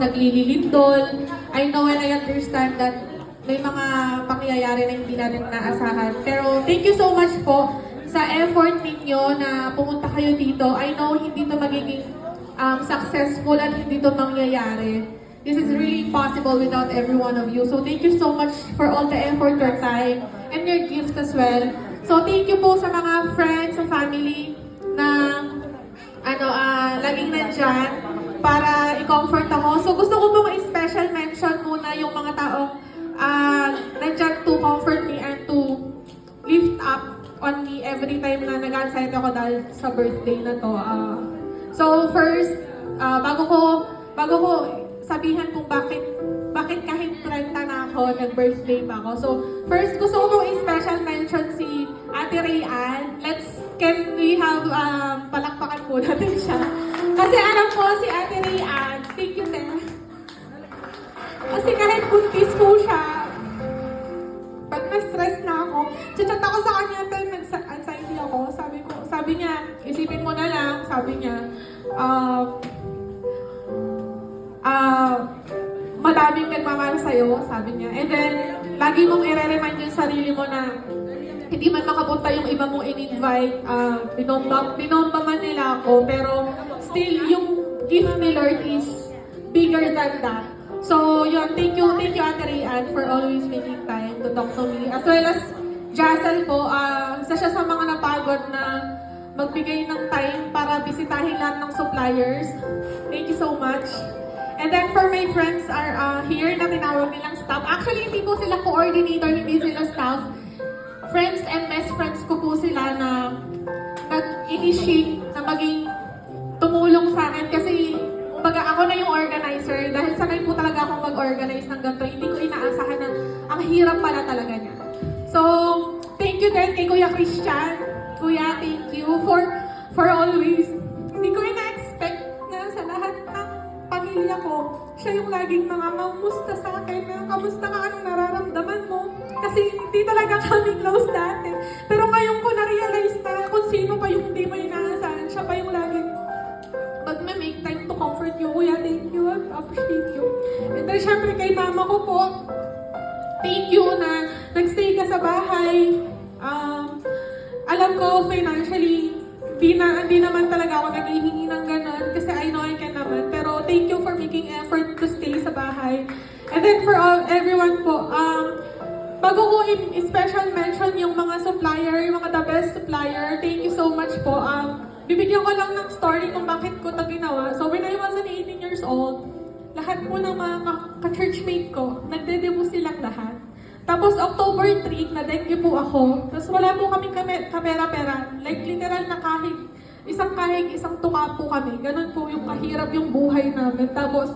naglililindol. I know and I understand that may mga pangyayari na hindi natin naasahan. Pero thank you so much po sa effort ninyo na pumunta kayo dito. I know hindi to magiging successful at hindi to mangyayari. This is really possible without every one of you. So thank you so much for all the effort, your time, and your gift as well. So thank you po sa mga friends, sa family na laging nandyan para i-comfort ako. So gusto ko pong i-special mention muna yung mga taong nandyan to comfort me and to lift up on me every time na nag-anxiety ako dahil sa birthday na to. So first, bago ko sabihan kung bakit kahit 30 na ako, nag-birthday pa ako. So first, gusto ko pong i-special mention si Ate Rayan. Can we have palakpakan po natin siya? Kasi alam ko si Ate Rayan, thank you, Te. Kasi kahit buntis po siya, pag na-stress na ako, chat ako sa kanya, Te, nag-anxiety ako. Sabi niya, isipin mo na lang, sabi niya, madaming nagmamahal sa'yo, sabi niya. And then, lagi mong i-remind yung sarili mo na hindi man makapunta yung iba mong in-invite, binomba man nila ako, pero still, yung gift ni Lord is bigger than that. So, yun, thank you Ate Rayan for always making time to talk to me. As well as Jassel po, isa siya sa mga napagod na magbigay ng time para bisitahin lahat ng suppliers. Thank you so much. And then for my friends are here na tinawag nilang staff. Actually, hindi po sila coordinator, hindi sila staff. Friends and best friends ko po sila na nag-initiate na maging tumulong sa akin kasi kumbaga ako na yung organizer dahil sanay po talaga akong mag-organize ng ganito. Hindi ko inaasahan na ang hirap pala talaga niya. So, thank you din kay Kuya Christian. Kuya, thank you for always. Hindi ko ina-expect na sa lahat ng pamilya ko, siya yung laging musta sa akin na kamusta ka, anong nararamdaman mo? Kasi hindi talaga kami close dati. Pero ngayon ko na-realize na kung sino pa yung hindi mo inaasahan, siya pa yung laging mag-make time to comfort you. Kuya, thank you. I appreciate you. And then, syempre kay mama ko po, thank you na nagstay ka sa bahay. Alam ko, financially, hindi naman talaga ako naghihingi ng ganon kasi I know I can naman. Pero thank you for making effort to stay sa bahay. And then for everyone po, bago ko special mention yung mga supplier, yung mga the best supplier, thank you so much po. Bibigyan ko lang ng story kung bakit ko ito ginawa. So when I was 18 years old, lahat po ng mga ka-churchmate ko, nagde-debut silang lahat. Tapos October 3, na-dengue po ako. Tapos wala po kami kapera-pera. Like literal na kahig, isang tuka po kami. Ganun po yung kahirap yung buhay namin. Tapos,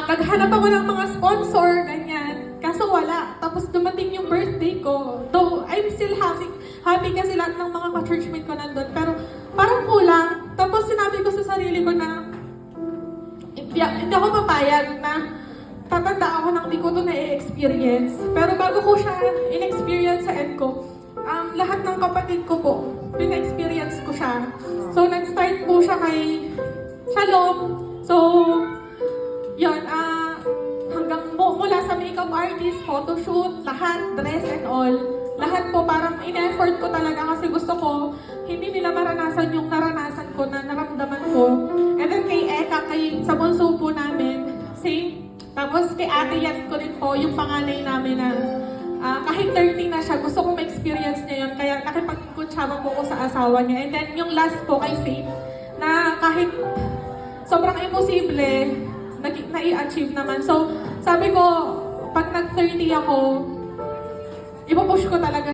naghanap ako ng mga sponsor, ganyan. Kaso wala. Tapos dumating yung birthday ko. Though, I'm still happy kasi lahat ng mga ka-churchmate ko nandun. Pero parang kulang. Tapos sinabi ko sa sarili ko na hindi ako papayag na tatanda ako nang di ko ito na-experience. Pero bago ko siya in-experience sa end ko, lahat ng kapatid ko po, pina-experience ko siya. So, nag-start po siya kay Shalom. So, yun, hanggang mula sa makeup artist, photoshoot, lahat, dress and all. Lahat po parang in-effort ko talaga kasi gusto ko hindi nila maranasan yung naranasan ko na naramdaman ko. And then kay Eka, sa bunso po namin, same. Tapos kay Ate Yan ko rin po, yung panganay namin na kahit 30 na siya, gusto kong ma-experience niya yun. Kaya nakipag-kutsaba po ko sa asawa niya. And then yung last po kay Faith, na kahit sobrang imposible, na-i-achieve naman. So sabi ko, pag nag-30 ako, ipupush ko talaga